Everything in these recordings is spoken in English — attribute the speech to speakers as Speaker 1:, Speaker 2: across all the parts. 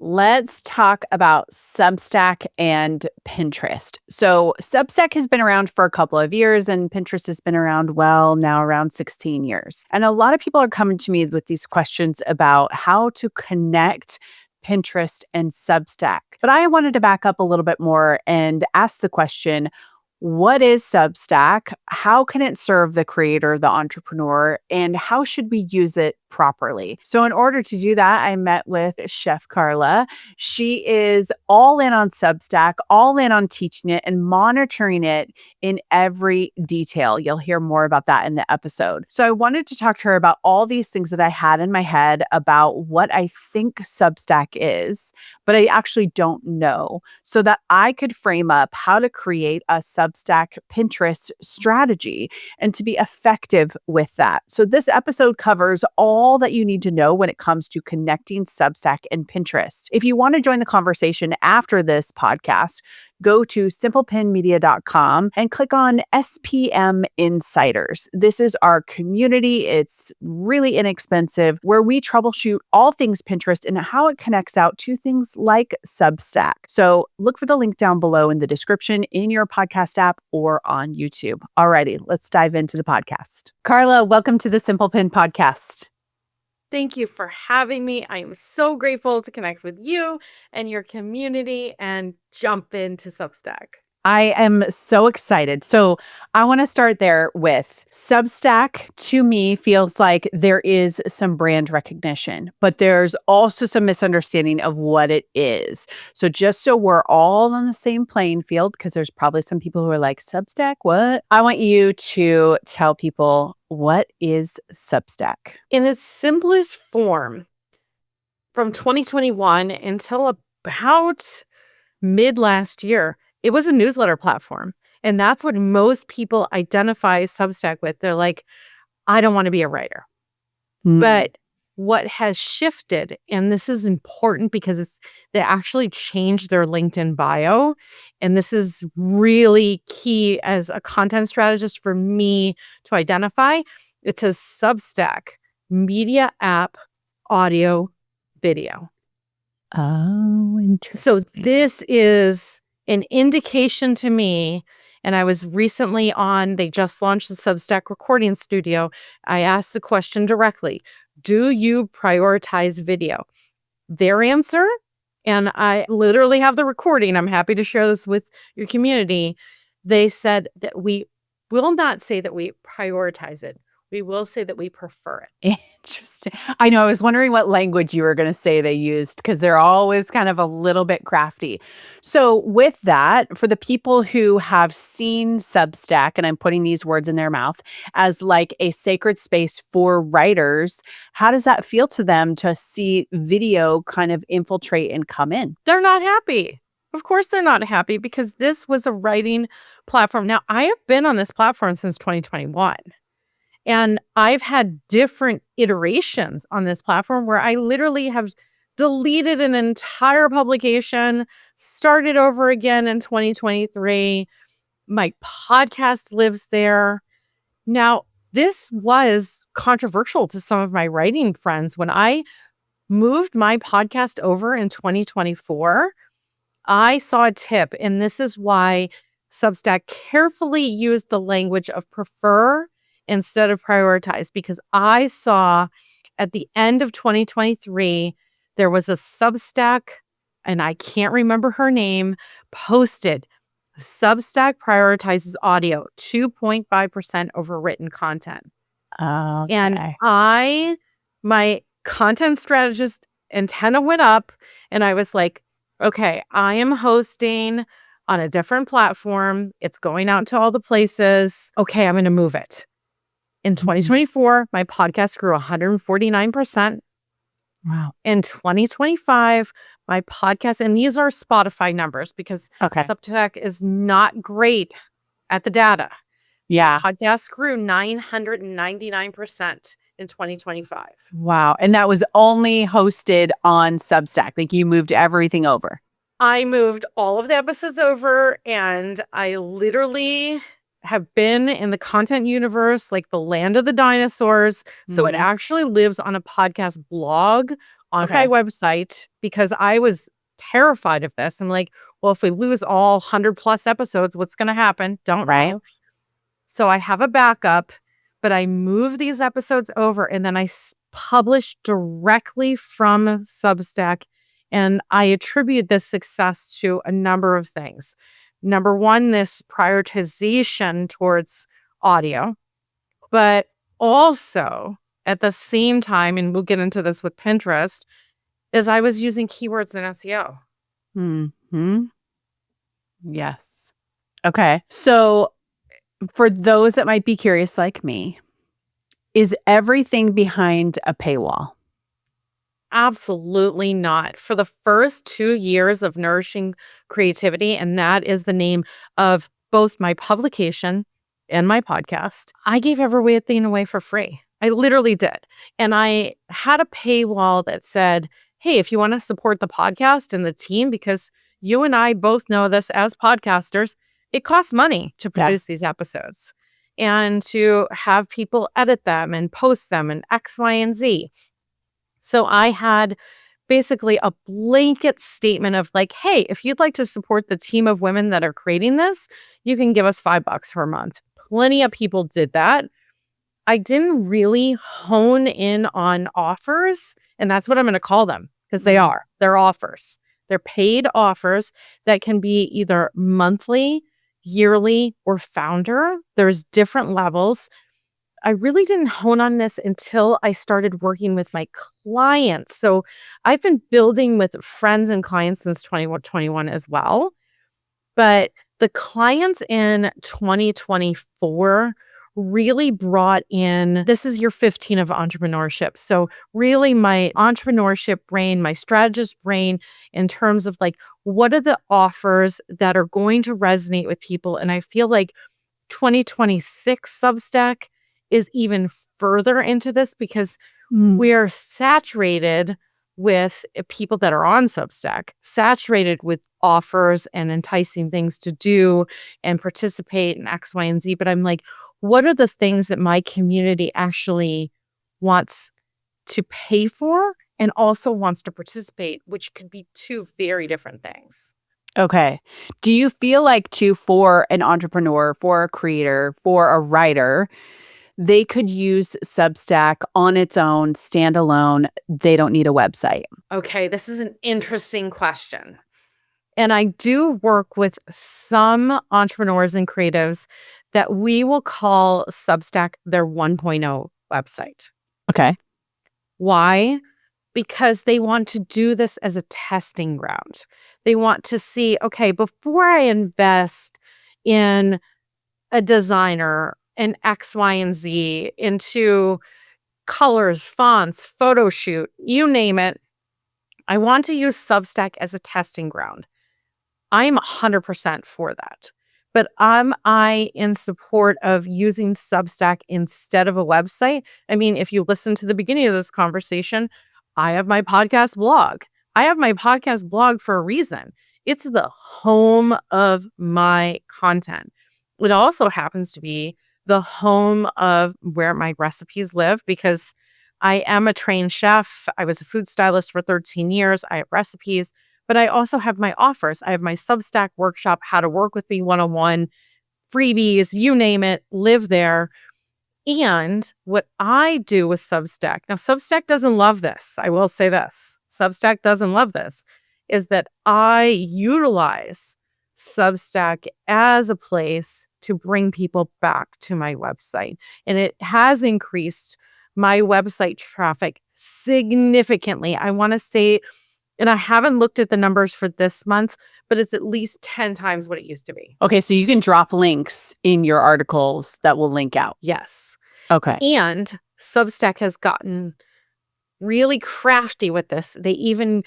Speaker 1: Let's talk about Substack and Pinterest. So, Substack has been around for a couple of years, and Pinterest has been around, well, now around 16 years. And a lot of people are coming to me with these questions about how to connect Pinterest and Substack. But I wanted to back up a little bit more and ask the question, what is Substack? How can it serve the creator, the entrepreneur, and how should we use it properly? So, in order to do that, I met with Chef Carla. She is all in on Substack, all in on teaching it and monitoring it in every detail. You'll hear more about that in the episode. So, I wanted to talk to her about all these things that I had in my head about what I think Substack is, but I actually don't know, so that I could frame up how to create a Substack Pinterest strategy and to be effective with that. So this episode covers all that you need to know when it comes to connecting Substack and Pinterest. If you want to join the conversation after this podcast, go to simplepinmedia.com and click on SPM Insiders. This is our community. It's really inexpensive, where we troubleshoot all things Pinterest and how it connects out to things like Substack. So look for the link down below in the description in your podcast app or on YouTube. Alrighty, let's dive into the podcast. Carla, welcome to the Simple Pin podcast.
Speaker 2: Thank you for having me. I am so grateful to connect with you and your community and jump into Substack.
Speaker 1: I am so excited. So I want to start there with Substack. To me, feels like there is some brand recognition, but there's also some misunderstanding of what it is. So just so we're all on the same playing field, because there's probably some people who are like, Substack, what? I want you to tell people, what is Substack?
Speaker 2: In its simplest form, from 2021 until about mid last year, it was a newsletter platform. And that's what most people identify Substack with. They're like, I don't want to be a writer. But what has shifted, and this is important because they actually changed their LinkedIn bio. And this is really key as a content strategist for me to identify. It says Substack, media app, audio, video.
Speaker 1: Oh, interesting.
Speaker 2: So this is an indication to me, and I was recently on, they just launched the Substack recording studio. I asked the question directly, do you prioritize video? Their answer, and I literally have the recording, I'm happy to share this with your community. They said that we will not say that we prioritize it. We will say that we prefer it.
Speaker 1: Interesting. I know. I was wondering what language you were going to say they used, because they're always kind of a little bit crafty. So with that, for the people who have seen Substack, and I'm putting these words in their mouth, as like a sacred space for writers, how does that feel to them to see video kind of infiltrate and come in?
Speaker 2: They're not happy. Of course they're not happy, because this was a writing platform. Now, I have been on this platform since 2021. And I've had different iterations on this platform where I literally have deleted an entire publication, started over again in 2023. My podcast lives there. Now, this was controversial to some of my writing friends. When I moved my podcast over in 2024, I saw a tip, and this is why Substack carefully used the language of prefer instead of prioritize, because I saw at the end of 2023, there was a Substack, and I can't remember her name, posted, Substack prioritizes audio 2.5% over written content.
Speaker 1: Okay.
Speaker 2: And my content strategist antenna went up, and I was like, okay, I am hosting on a different platform. It's going out to all the places. Okay, I'm going to move it. In 2024, my podcast grew 149%.
Speaker 1: Wow.
Speaker 2: In 2025, my podcast, and these are Spotify numbers because Substack is not great at the data.
Speaker 1: Yeah.
Speaker 2: Podcast grew 999% in 2025.
Speaker 1: Wow. And that was only hosted on Substack. Like, you moved everything over.
Speaker 2: I moved all of the episodes over, and I literally have been in the content universe, like the land of the dinosaurs. So it actually lives on a podcast blog on
Speaker 1: Okay.
Speaker 2: my website because I was terrified of this. I'm like, well, if we lose all 100 plus episodes, what's going to happen? Don't
Speaker 1: Right.
Speaker 2: know. So I have a backup, but I move these episodes over and then I publish directly from Substack. And I attribute this success to a number of things. Number one, this prioritization towards audio, but also at the same time, and we'll get into this with Pinterest, is I was using keywords in SEO.
Speaker 1: Hmm. Yes. Okay. So for those that might be curious like me, is everything behind a paywall?
Speaker 2: Absolutely not. For the first 2 years of Nourishing Creativity, and that is the name of both my publication and my podcast, I gave everything away for free. I literally did. And I had a paywall that said, hey, if you want to support the podcast and the team, because you and I both know this as podcasters, it costs money to produce these episodes and to have people edit them and post them and X, Y, and Z. So I had basically a blanket statement of like, hey, if you'd like to support the team of women that are creating this, you can give us $5 per month. Plenty of people did that. I didn't really hone in on offers, and that's what I'm going to call them because they are. They're offers. They're paid offers that can be either monthly, yearly, or founder. There's different levels. I really didn't hone on this until I started working with my clients. So I've been building with friends and clients since 2021 as well. But the clients in 2024 really brought in, this is year 15 of entrepreneurship. So really my entrepreneurship brain, my strategist brain in terms of like, what are the offers that are going to resonate with people? And I feel like 2026 Substack is even further into this because we are saturated with people that are on Substack, saturated with offers and enticing things to do and participate in X, Y, and Z. But I'm like, what are the things that my community actually wants to pay for and also wants to participate, which could be two very different things.
Speaker 1: Okay. Do you feel like too, for an entrepreneur, for a creator, for a writer, they could use Substack on its own, standalone? They don't need a website.
Speaker 2: Okay, this is an interesting question. And I do work with some entrepreneurs and creatives that we will call Substack their 1.0 website.
Speaker 1: Okay.
Speaker 2: Why? Because they want to do this as a testing ground. They want to see, okay, before I invest in a designer, an X, Y, and Z, into colors, fonts, photo shoot, you name it, I want to use Substack as a testing ground. I'm 100% for that. But am I in support of using Substack instead of a website? I mean, if you listen to the beginning of this conversation, I have my podcast blog. I have my podcast blog for a reason. It's the home of my content. It also happens to be the home of where my recipes live because I am a trained chef. I was a food stylist for 13 years. I have recipes, but I also have my offers. I have my Substack workshop, How to Work with Me 101, freebies, you name it, live there. And what I do with Substack, now Substack doesn't love this. I will say this. Substack doesn't love this, is that I utilize Substack as a place to bring people back to my website. And it has increased my website traffic significantly. I want to say, and I haven't looked at the numbers for this month, but it's at least 10 times what it used to be.
Speaker 1: Okay. So you can drop links in your articles that will link out.
Speaker 2: Yes.
Speaker 1: Okay.
Speaker 2: And Substack has gotten really crafty with this. They even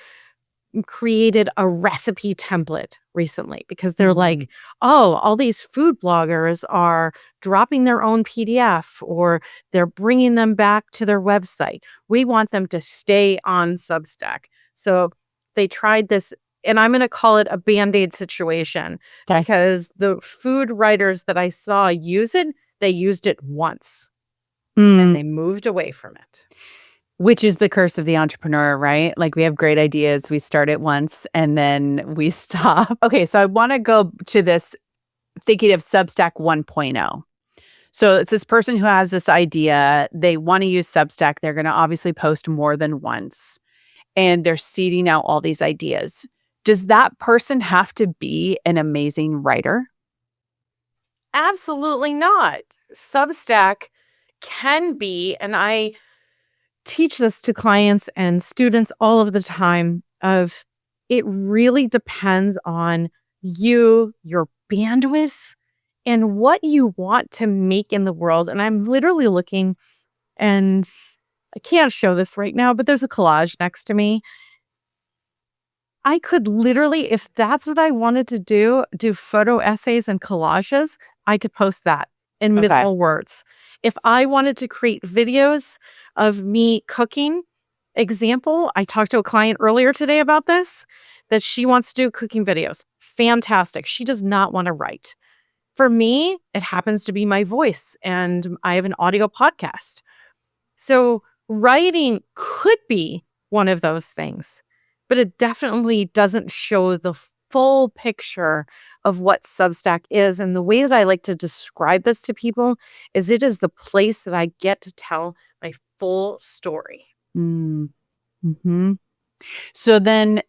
Speaker 2: created a recipe template recently because they're like, oh, all these food bloggers are dropping their own PDF or they're bringing them back to their website. We want them to stay on Substack. So they tried this, and I'm going to call it a Band-Aid situation because the food writers that I saw use it, they used it once and they moved away from it.
Speaker 1: Which is the curse of the entrepreneur, right? Like we have great ideas, we start it once and then we stop. Okay, so I want to go to this thinking of Substack 1.0. So it's this person who has this idea, they want to use Substack, they're going to obviously post more than once and they're seeding out all these ideas. Does that person have to be an amazing writer?
Speaker 2: Absolutely not. Substack can be, and I teach this to clients and students all of the time, of it really depends on you, your bandwidth, and what you want to make in the world. And I'm literally looking, and I can't show this right now, but there's a collage next to me. I could literally, if that's what I wanted to do photo essays and collages, I could post that in
Speaker 1: Okay.
Speaker 2: minimal words. If I wanted to create videos of me cooking, example, I talked to a client earlier today about this, that she wants to do cooking videos. Fantastic. She does not want to write. For me, it happens to be my voice, and I have an audio podcast. So writing could be one of those things, but it definitely doesn't show the full picture of what Substack is. And the way that I like to describe this to people is it is the place that I get to tell my full story.
Speaker 1: Mm-hmm. So then,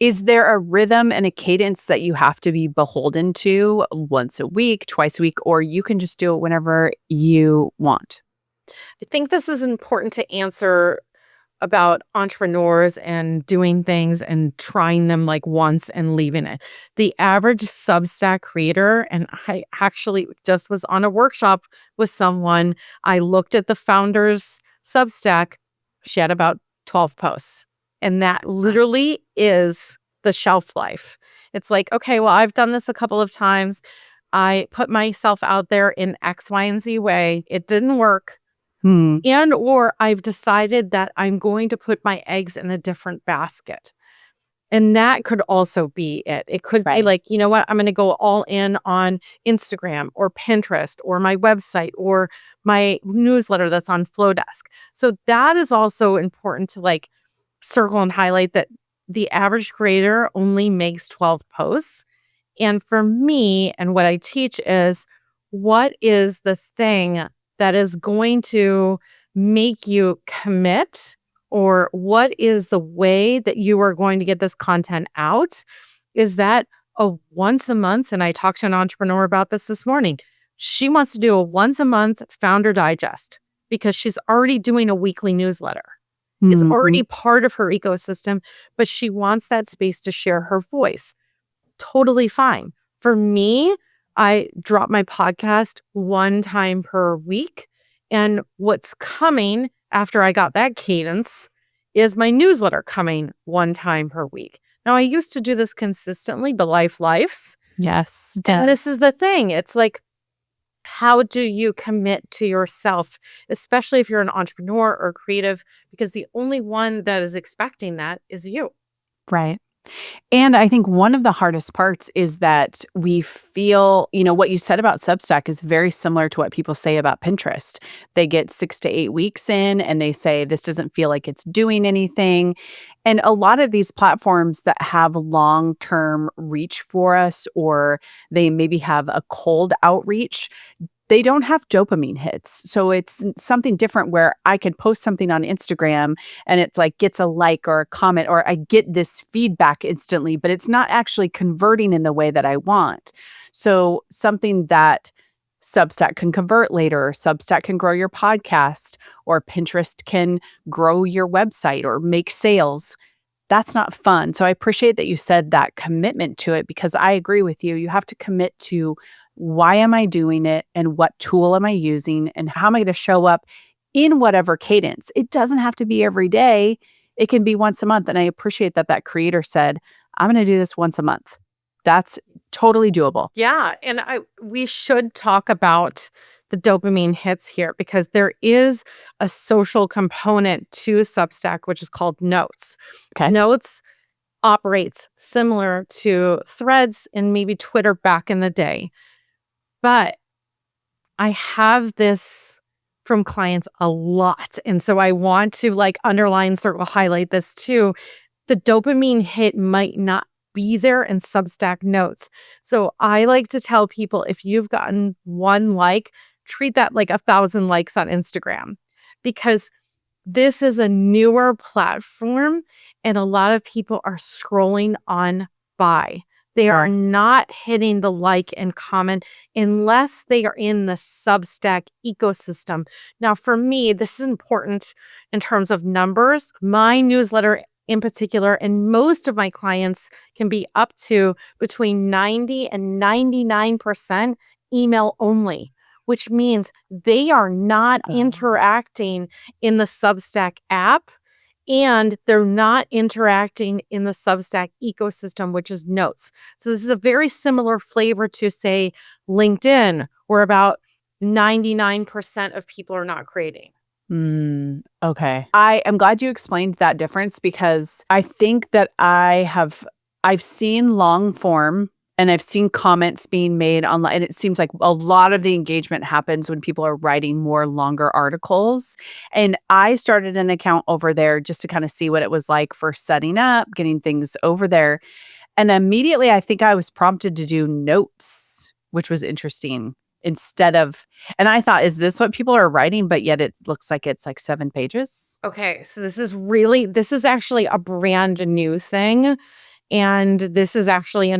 Speaker 1: is there a rhythm and a cadence that you have to be beholden to once a week, twice a week, or you can just do it whenever you want?
Speaker 2: I think this is important to answer about entrepreneurs and doing things and trying them like once and leaving it. The average Substack creator, and I actually just was on a workshop with someone. I looked at the founder's Substack. She had about 12 posts. And that literally is the shelf life. It's like, okay, well, I've done this a couple of times. I put myself out there in X, Y, and Z way. It didn't work. And or I've decided that I'm going to put my eggs in a different basket. And that could also be it. It could be
Speaker 1: Right.
Speaker 2: like, you know what, I'm going to go all in on Instagram or Pinterest or my website or my newsletter that's on Flowdesk. So that is also important to like circle and highlight that the average creator only makes 12 posts. And for me, and what I teach is, what is the thing that is going to make you commit, or what is the way that you are going to get this content out? Is that a once a month? And I talked to an entrepreneur about this morning. She wants to do a once a month founder digest because she's already doing a weekly newsletter. It's already part of her ecosystem, but she wants that space to share her voice. Totally fine. For me, I drop my podcast one time per week. And what's coming after I got that cadence is my newsletter coming one time per week. Now, I used to do this consistently, but life lives.
Speaker 1: Yes.
Speaker 2: And this is the thing. It's like, how do you commit to yourself, especially if you're an entrepreneur or creative? Because the only one that is expecting that is you.
Speaker 1: Right. And I think one of the hardest parts is that we feel, what you said about Substack is very similar to what people say about Pinterest. They get 6 to 8 weeks in and they say, this doesn't feel like it's doing anything. And a lot of these platforms that have long-term reach for us, or they maybe have a cold outreach, they don't have dopamine hits. So it's something different where I can post something on Instagram and it's like gets a like or a comment, or I get this feedback instantly, but it's not actually converting in the way that I want. So something that Substack can convert later, or Substack can grow your podcast, or Pinterest can grow your website or make sales. That's not fun. So I appreciate that you said that commitment to it, because I agree with you. You have to commit to, why am I doing it and what tool am I using and how am I going to show up in whatever cadence. It doesn't have to be every day. It can be once a month. And I appreciate that that creator said, I'm going to do this once a month. That's totally doable.
Speaker 2: Yeah. And we should talk about the dopamine hits here, because there is a social component to Substack, which is called Notes.
Speaker 1: Okay.
Speaker 2: Notes operates similar to Threads and maybe Twitter back in the day. But I have this from clients a lot. And so I want to like underline, circle, highlight this too. The dopamine hit might not be there in Substack notes. So I like to tell people, if you've gotten one like, treat that like 1,000 likes on Instagram, because this is a newer platform and a lot of people are scrolling on by. They are not hitting the like and comment unless they are in the Substack ecosystem. Now, for me, this is important in terms of numbers. My newsletter in particular, and most of my clients can be up to between 90 and 99% email only, which means they are not interacting in the Substack app, and they're not interacting in the Substack ecosystem, which is notes. So this is a very similar flavor to, say, LinkedIn, where about 99% of people are not creating.
Speaker 1: Okay. I am glad you explained that difference, because I think that I've seen long form and I've seen comments being made online, and it seems like a lot of the engagement happens when people are writing more longer articles. And I started an account over there just to kind of see what it was like for setting up, getting things over there. And immediately I think I was prompted to do notes, which was interesting, instead of, and I thought, is this what people are writing? But yet it looks like it's like 7 pages.
Speaker 2: Okay, so this is actually a brand new thing. And this is actually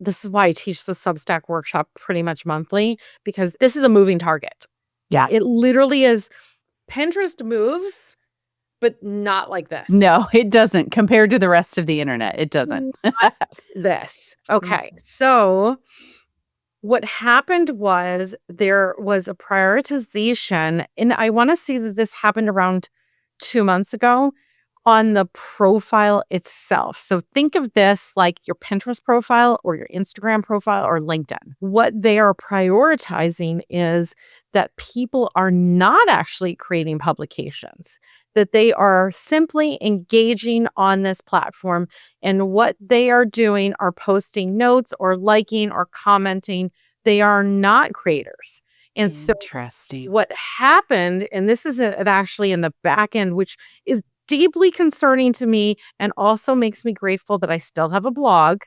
Speaker 2: this is why I teach the Substack workshop pretty much monthly, because this is a moving target.
Speaker 1: Yeah.
Speaker 2: It literally is. Pinterest moves, but not like this.
Speaker 1: No, it doesn't. Compared to the rest of the internet, it doesn't.
Speaker 2: Not this. Okay. So what happened was there was a prioritization, and I want to say that this happened around 2 months ago, on the profile itself. So think of this like your Pinterest profile or your Instagram profile or LinkedIn. What they are prioritizing is that people are not actually creating publications, that they are simply engaging on this platform. And what they are doing are posting notes or liking or commenting. They are not creators. And so
Speaker 1: Interesting.
Speaker 2: what happened, and this is actually in the back end, which is deeply concerning to me and also makes me grateful that I still have a blog,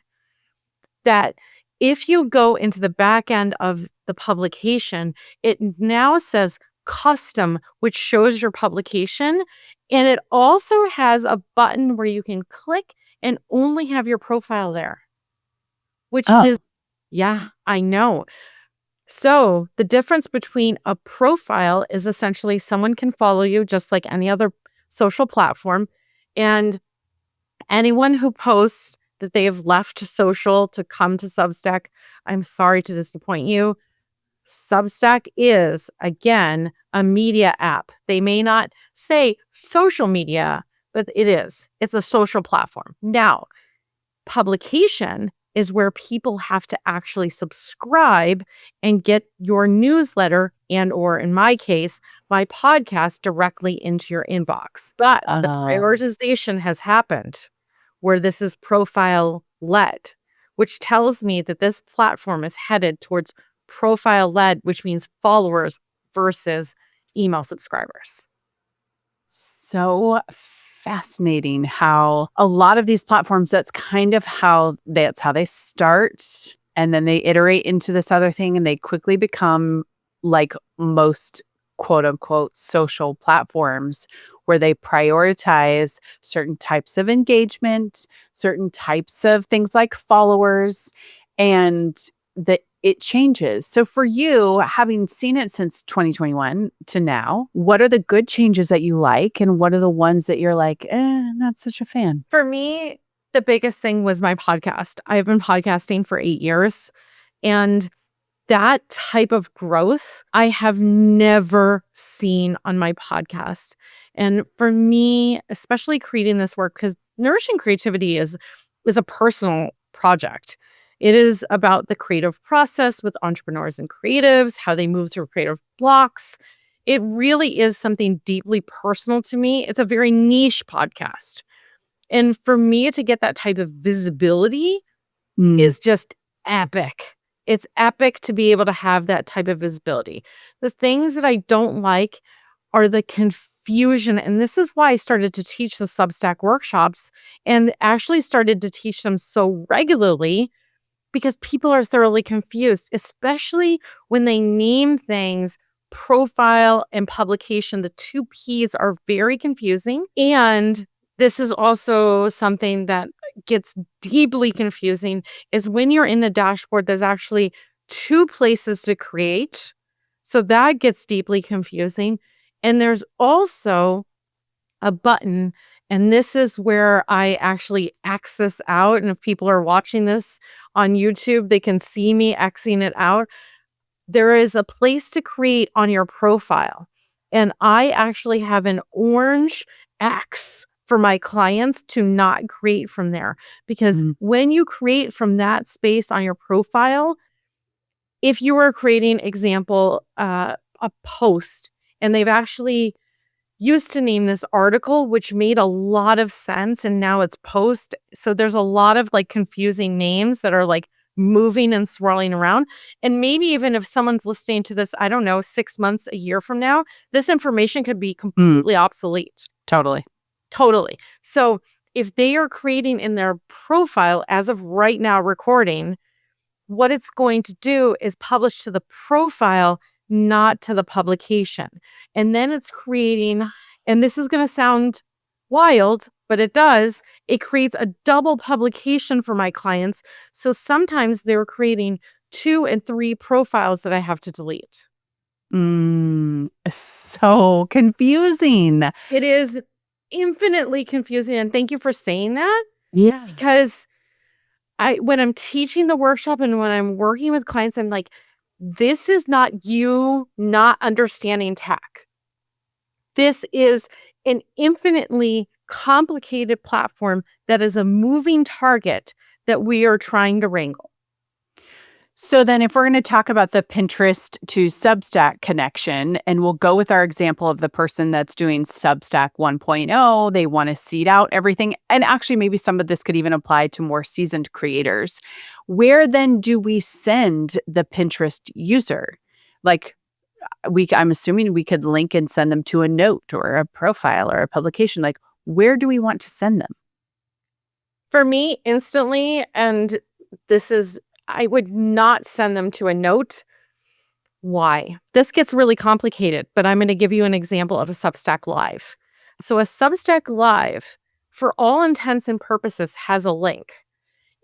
Speaker 2: that if you go into the back end of the publication, it now says custom, which shows your publication. And it also has a button where you can click and only have your profile there, which is, yeah, I know. So the difference between a profile is essentially someone can follow you just like any other social platform, and anyone who posts that they have left social to come to Substack, I'm sorry to disappoint you. Substack is, again, a media app. They may not say social media, but it is. It's a social platform. Now, publication is where people have to actually subscribe and get your newsletter and, or in my case, my podcast directly into your inbox. But the prioritization has happened where this is profile led, which tells me that this platform is headed towards profile led, which means followers versus email subscribers.
Speaker 1: So fascinating how a lot of these platforms, that's how they start, and then they iterate into this other thing, and they quickly become like most quote unquote social platforms, where they prioritize certain types of engagement, certain types of things like followers, and that it changes. So for you, having seen it since 2021 to now, what are the good changes that you like, and what are the ones that you're like, not such a fan?
Speaker 2: For me, the biggest thing was my podcast. I've been podcasting for 8 years, and that type of growth I have never seen on my podcast. And for me, especially creating this work, because nourishing creativity is a personal project. It is about the creative process with entrepreneurs and creatives, how they move through creative blocks. It really is something deeply personal to me. It's a very niche podcast. And for me to get that type of visibility is just epic. It's epic to be able to have that type of visibility. The things that I don't like are the confusion. And this is why I started to teach the Substack workshops and actually started to teach them so regularly, because people are thoroughly confused, especially when they name things profile and publication. The two P's are very confusing. And this is also something that gets deeply confusing is when you're in the dashboard, there's actually two places to create. So that gets deeply confusing. And there's also a button, and this is where I actually X out. And if people are watching this on YouTube, they can see me Xing it out. There is a place to create on your profile. And I actually have an orange X for my clients to not create from there. Because when you create from that space on your profile, if you are creating, example, a post, and they've actually used to name this article, which made a lot of sense, and now it's post. So there's a lot of like confusing names that are like moving and swirling around. And maybe even if someone's listening to this, I don't know, 6 months, a year from now, this information could be completely obsolete.
Speaker 1: Totally.
Speaker 2: So if they are creating in their profile as of right now recording, what it's going to do is publish to the profile, not to the publication. And then it's creating, and this is going to sound wild, but it does, it creates a double publication for my clients. So sometimes they're creating 2 and 3 profiles that I have to delete.
Speaker 1: So confusing.
Speaker 2: It is infinitely confusing. And thank you for saying that.
Speaker 1: Yeah.
Speaker 2: Because when I'm teaching the workshop and when I'm working with clients, I'm like, this is not you not understanding tech. This is an infinitely complicated platform that is a moving target that we are trying to wrangle.
Speaker 1: So then if we're going to talk about the Pinterest to Substack connection, and we'll go with our example of the person that's doing Substack 1.0, they want to seed out everything. And actually, maybe some of this could even apply to more seasoned creators. Where then do we send the Pinterest user? Like, I'm assuming we could link and send them to a note or a profile or a publication. Like, where do we want to send them?
Speaker 2: For me, instantly, and this is, I would not send them to a note. Why? This gets really complicated, but I'm going to give you an example of a Substack Live. So a Substack Live, for all intents and purposes, has a link.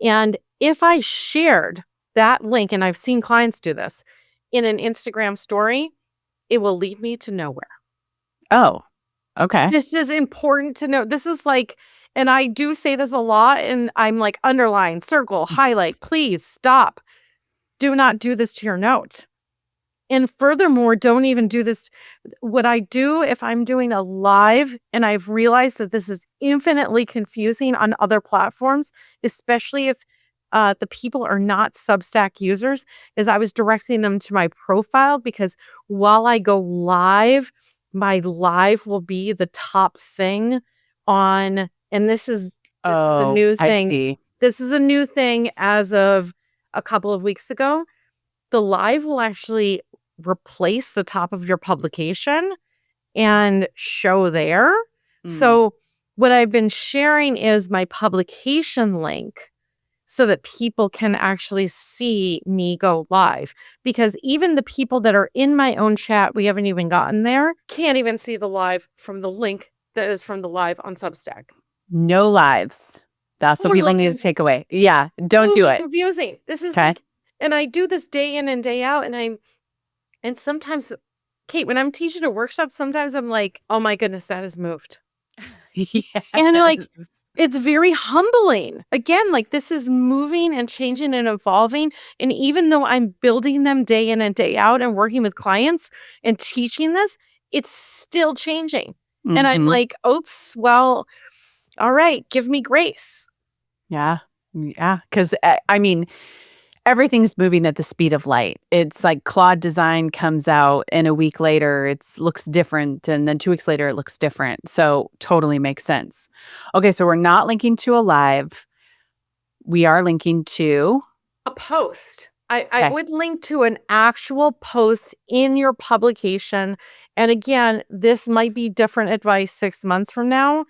Speaker 2: And if I shared that link, and I've seen clients do this, in an Instagram story, it will lead me to nowhere.
Speaker 1: Oh, okay.
Speaker 2: This is important to know. This is like, and I do say this a lot, and I'm like, underline, circle, highlight, please stop. Do not do this to your note. And furthermore, don't even do this. What I do if I'm doing a live, and I've realized that this is infinitely confusing on other platforms, especially if the people are not Substack users, is I was directing them to my profile, because while I go live, my live will be the top thing on, and this is a new thing.
Speaker 1: I see.
Speaker 2: This is a new thing as of a couple of weeks ago. The live will actually replace the top of your publication and show there. So what I've been sharing is my publication link so that people can actually see me go live. Because even the people that are in my own chat, we haven't even gotten there, can't even see the live from the link that is from the live on Substack.
Speaker 1: No lives. That's what people need to take away. Yeah, don't do it.
Speaker 2: Confusing. This is
Speaker 1: okay.
Speaker 2: Like, and I do this day in and day out, and sometimes, Kate, when I'm teaching a workshop, sometimes I'm like, oh my goodness, that has moved.
Speaker 1: Yes.
Speaker 2: And like, it's very humbling. Again, like, this is moving and changing and evolving. And even though I'm building them day in and day out and working with clients and teaching this, it's still changing. And I'm like, oops, well, all right, give me grace.
Speaker 1: Yeah. Because I mean, everything's moving at the speed of light. It's like Claude design comes out, and a week later it looks different, and then 2 weeks later it looks different. So totally makes sense. Okay, so we're not linking to a live. We are linking to
Speaker 2: a post. I
Speaker 1: Okay.
Speaker 2: would link to an actual post in your publication. And again, this might be different advice 6 months from now.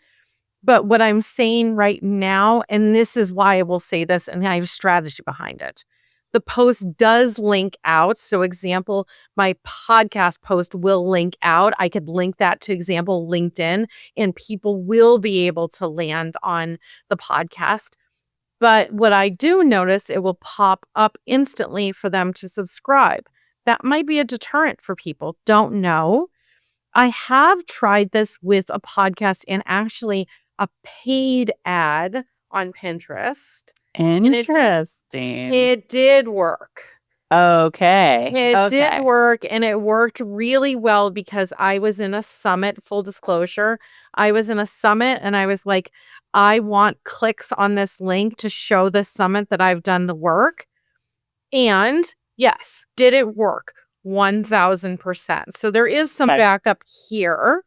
Speaker 2: But what I'm saying right now, and this is why I will say this, and I have strategy behind it. The post does link out. So, example, my podcast post will link out. I could link that to example LinkedIn, and people will be able to land on the podcast. But what I do notice, it will pop up instantly for them to subscribe. That might be a deterrent for people. Don't know. I have tried this with a podcast and actually a paid ad on Pinterest. And
Speaker 1: Interesting.
Speaker 2: it did work.
Speaker 1: Okay.
Speaker 2: It did work, and it worked really well because I was in a summit, full disclosure. I was in a summit and I was like, I want clicks on this link to show the summit that I've done the work. And yes, did it work? 1000%. So there is some backup here.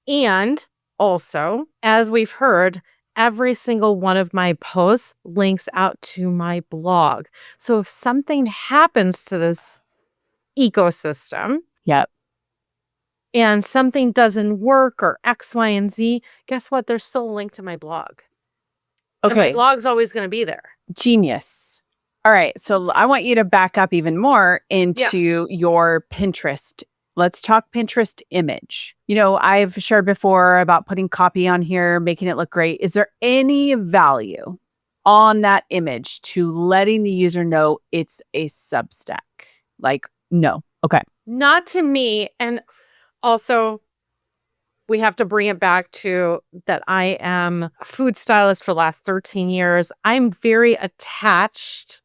Speaker 2: And also, as we've heard, every single one of my posts links out to my blog. So if something happens to this ecosystem
Speaker 1: Yep.
Speaker 2: and something doesn't work or X, Y, and Z, guess what? There's still a link to my blog. And my
Speaker 1: Okay.
Speaker 2: blog's always going to be there.
Speaker 1: Genius. All right. So I want you to back up even more into your Pinterest. Let's talk Pinterest image. You know, I've shared before about putting copy on here, making it look great. Is there any value on that image to letting the user know it's a Substack? Like, no. Okay.
Speaker 2: Not to me. And also, we have to bring it back to that I am a food stylist for the last 13 years. I'm very attached.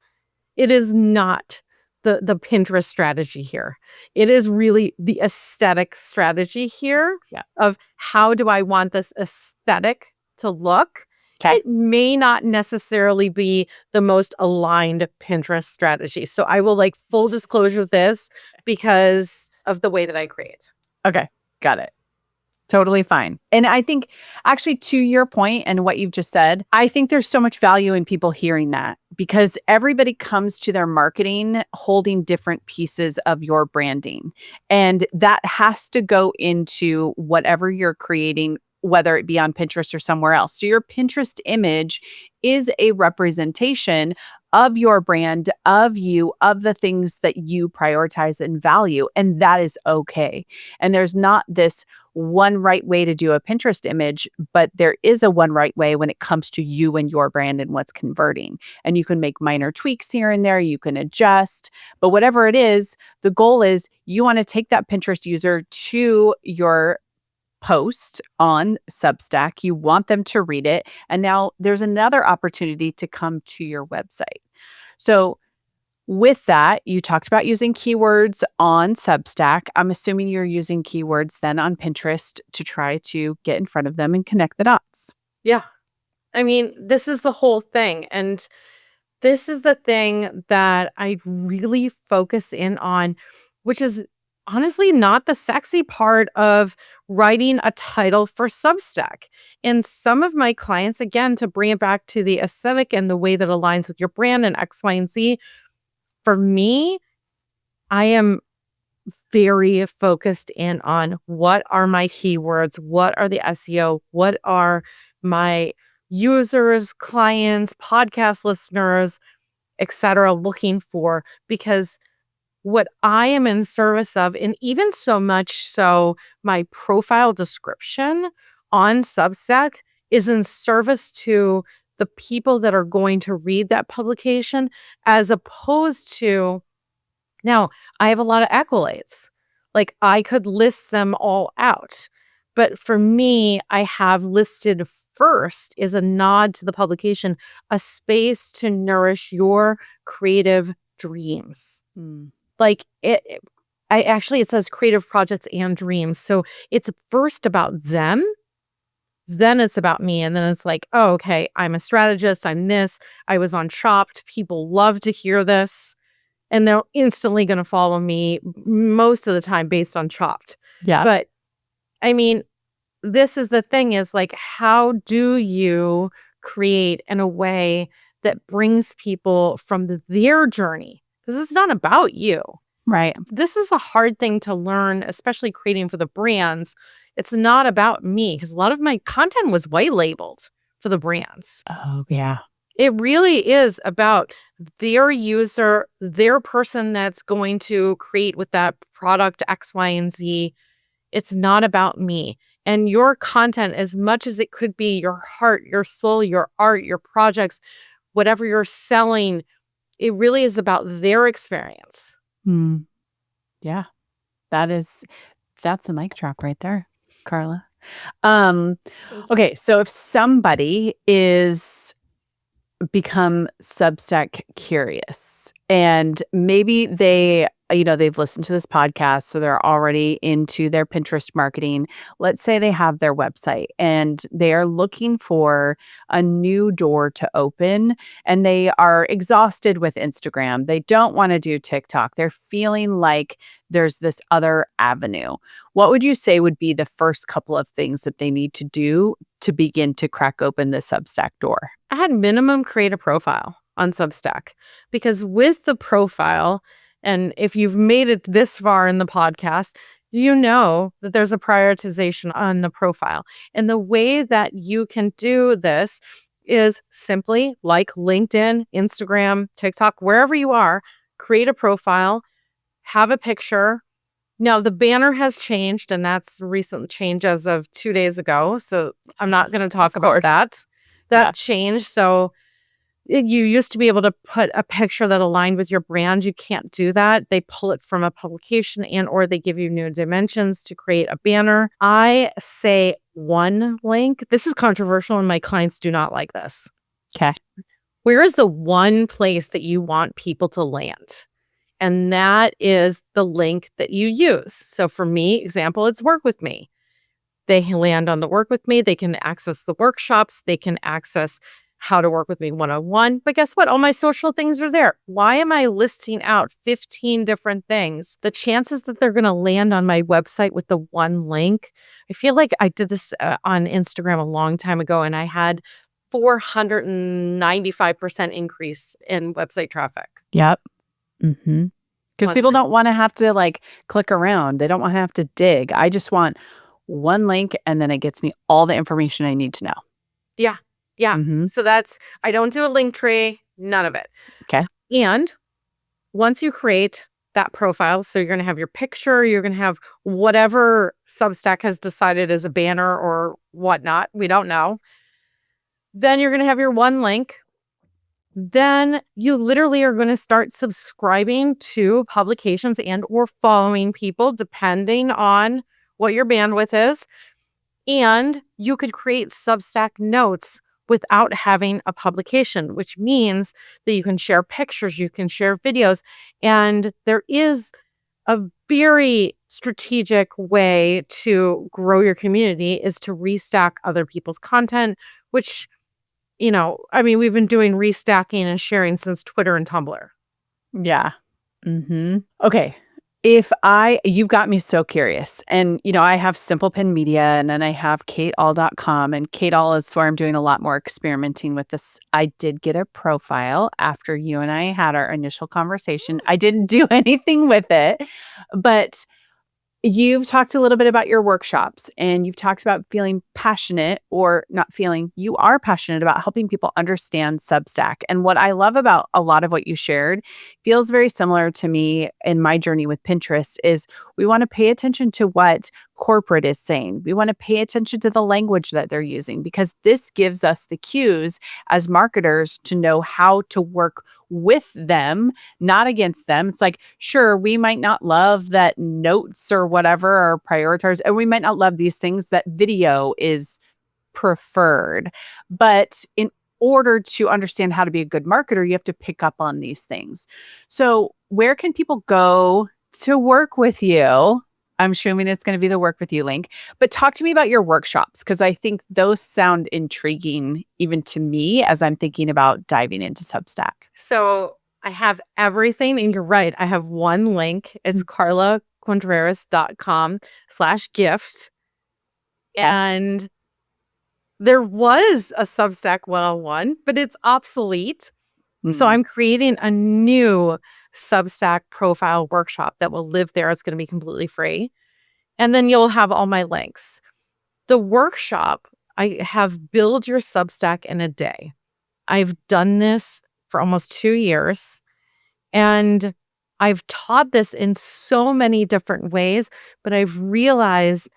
Speaker 2: It is not the Pinterest strategy here. It is really the aesthetic strategy here of how do I want this aesthetic to look.
Speaker 1: Okay.
Speaker 2: It may not necessarily be the most aligned Pinterest strategy. So I will like full disclosure this because of the way that I create.
Speaker 1: Okay. Got it. Totally fine. And I think actually to your point and what you've just said, I think there's so much value in people hearing that because everybody comes to their marketing holding different pieces of your branding. And that has to go into whatever you're creating, whether it be on Pinterest or somewhere else. So your Pinterest image is a representation of your brand, of you, of the things that you prioritize and value. And that is okay. And there's not this one right way to do a Pinterest image, but there is a one right way when it comes to you and your brand and what's converting. And you can make minor tweaks here and there, you can adjust, but whatever it is, the goal is you want to take that Pinterest user to your post on Substack. You want them to read it. And now there's another opportunity to come to your website. So with that, you talked about using keywords on Substack. I'm assuming you're using keywords then on Pinterest to try to get in front of them and connect the dots.
Speaker 2: Yeah. I mean, this is the whole thing. And this is the thing that I really focus in on, which is honestly not the sexy part of writing a title for Substack. And some of my clients, again, to bring it back to the aesthetic and the way that aligns with your brand and X, Y, and Z, for me, I am very focused in on what are my keywords, what are the SEO, what are my users, clients, podcast listeners, etc. looking for, because what I am in service of, and even so much so my profile description on Substack is in service to the people that are going to read that publication, as opposed to, now I have a lot of accolades. Like I could list them all out. But for me, I have listed first is a nod to the publication, a space to nourish your creative dreams. Like it says creative projects and dreams. So it's first about them, then it's about me. And then it's like, oh, okay, I'm a strategist. I'm this. I was on Chopped. People love to hear this. And they're instantly going to follow me most of the time based on Chopped.
Speaker 1: Yeah.
Speaker 2: But I mean, this is the thing is like, how do you create in a way that brings people from their journey? because it's not about you.
Speaker 1: Right.
Speaker 2: This is a hard thing to learn, especially creating for the brands. It's not about me because a lot of my content was white labeled for the brands.
Speaker 1: Oh, yeah.
Speaker 2: It really is about their user, their person that's going to create with that product X, Y, and Z. It's not about me. And your content, as much as it could be your heart, your soul, your art, your projects, whatever you're selling, it really is about their experience.
Speaker 1: Yeah. That's a mic drop right there, Carla. Okay, so if somebody is become Substack curious and maybe they've listened to this podcast, so they're already into their Pinterest marketing. Let's say they have their website and they are looking for a new door to open and they are exhausted with Instagram. They don't want to do TikTok. They're feeling like there's this other avenue. What would you say would be the first couple of things that they need to do to begin to crack open the Substack door?
Speaker 2: I had minimum create a profile on Substack, because with the profile, and if you've made it this far in the podcast, you know that there's a prioritization on the profile. And the way that you can do this is simply like LinkedIn, Instagram, TikTok, wherever you are, create a profile, have a picture. Now, the banner has changed, and that's a recent change as of 2 days ago. So I'm not going to talk about that. That changed. So you used to be able to put a picture that aligned with your brand. You can't do that. They pull it from a publication or they give you new dimensions to create a banner. I say one link. This is controversial and my clients do not like this.
Speaker 1: Okay.
Speaker 2: Where is the one place that you want people to land? And that is the link that you use. So for me, example, it's Work With Me. They land on the Work With Me. They can access the workshops. They can access how to work with me one-on-one. But guess what? All my social things are there. Why am I listing out 15 different things? The chances that they're going to land on my website with the one link, I feel like I did this on Instagram a long time ago, and I had 495% increase in website traffic.
Speaker 1: Yep. Mm-hmm. Because people don't want to have to click around. They don't want to have to dig. I just want one link and then it gets me all the information I need to know.
Speaker 2: Yeah. Yeah.
Speaker 1: Mm-hmm.
Speaker 2: So I don't do a link tree, none of it.
Speaker 1: Okay.
Speaker 2: And once you create that profile, so you're going to have your picture, you're going to have whatever Substack has decided is a banner or whatnot. We don't know. Then you're going to have your one link. Then you literally are going to start subscribing to publications and or following people depending on what your bandwidth is. And you could create Substack notes without having a publication, which means that you can share pictures, you can share videos. And there is a very strategic way to grow your community is to restack other people's content, which, we've been doing restacking and sharing since Twitter and Tumblr.
Speaker 1: Yeah. Mm-hmm. Okay. You've got me so curious. And, I have Simple Pen Media and then I have kateall.com, and Kate All is where I'm doing a lot more experimenting with this. I did get a profile after you and I had our initial conversation. I didn't do anything with it, but you've talked a little bit about your workshops and you've talked about feeling passionate, or not feeling, you are passionate about helping people understand Substack. And what I love about a lot of what you shared feels very similar to me in my journey with Pinterest is we want to pay attention to what corporate is saying. We want to pay attention to the language that they're using, because this gives us the cues as marketers to know how to work with them, not against them. It's like, sure, we might not love that notes or whatever are prioritized, and we might not love these things that video is preferred. But in order to understand how to be a good marketer, you have to pick up on these things. So where can people go to work with you? I'm assuming it's going to be the Work With You link, but talk to me about your workshops, because I think those sound intriguing even to me as I'm thinking about diving into Substack.
Speaker 2: So I have everything, and you're right. I have one link. It's carlacontreras.com/gift. And there was a Substack 101, but it's obsolete. So I'm creating a new Substack profile workshop that will live there. It's going to be completely free. And then you'll have all my links. The workshop, I have build your Substack in a day. I've done this for almost 2 years, and I've taught this in so many different ways, but I've realized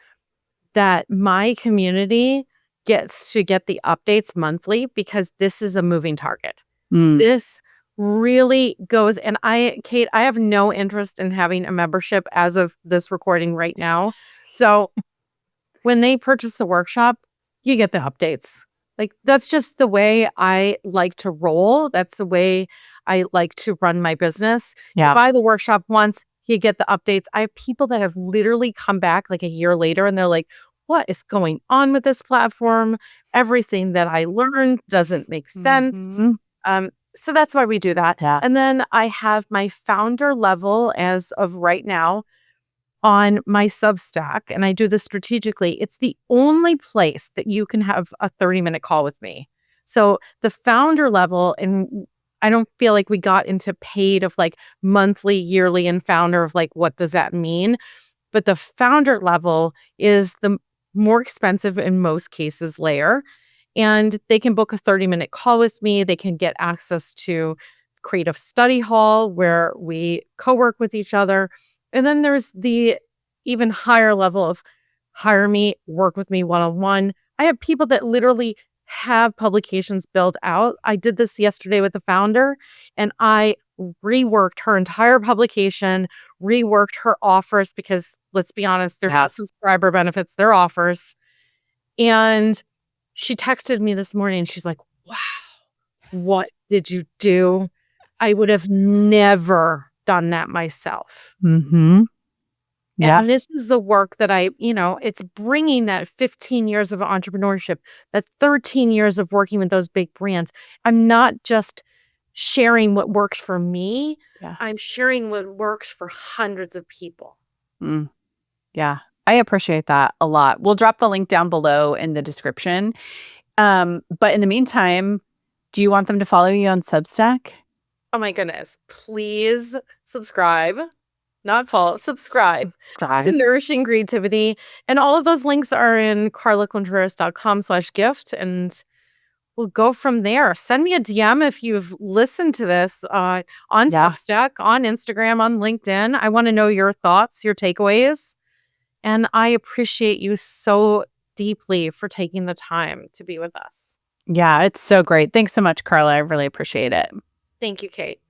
Speaker 2: that my community gets to get the updates monthly because this is a moving target. This really goes, and Kate, I have no interest in having a membership as of this recording right now. So when they purchase the workshop, you get the updates. Like, that's just the way I like to roll. That's the way I like to run my business.
Speaker 1: Yeah.
Speaker 2: You buy the workshop once, you get the updates. I have people that have literally come back like a year later and they're like, what is going on with this platform? Everything that I learned doesn't make sense. So that's why we do that.
Speaker 1: Yeah.
Speaker 2: And then I have my founder level as of right now on my Substack, and I do this strategically. It's the only place that you can have a 30-minute call with me. So the founder level, and I don't feel like we got into paid of like monthly, yearly, and founder of like, what does that mean? But the founder level is the more expensive in most cases layer. And they can book a 30-minute call with me. They can get access to Creative Study Hall where we co-work with each other. And then there's the even higher level of hire me, work with me one-on-one. I have people that literally have publications built out. I did this yesterday with the founder, and I reworked her entire publication, reworked her offers because, let's be honest, they're not subscriber benefits, they're offers. And she texted me this morning and she's like, wow, what did you do? I would have never done that myself.
Speaker 1: Yeah.
Speaker 2: And this is the work that it's bringing that 15 years of entrepreneurship, that 13 years of working with those big brands. I'm not just sharing what works for me.
Speaker 1: Yeah.
Speaker 2: I'm sharing what works for hundreds of people.
Speaker 1: Yeah. I appreciate that a lot. We'll drop the link down below in the description. But in the meantime, do you want them to follow you on Substack?
Speaker 2: Oh my goodness. Please subscribe. Not follow, subscribe to Nourishing Creativity. And all of those links are in carlacontreras.com/gift. And we'll go from there. Send me a DM if you've listened to this on Substack, on Instagram, on LinkedIn. I want to know your thoughts, your takeaways. And I appreciate you so deeply for taking the time to be with us.
Speaker 1: Yeah, it's so great. Thanks so much, Carla. I really appreciate it.
Speaker 2: Thank you, Kate.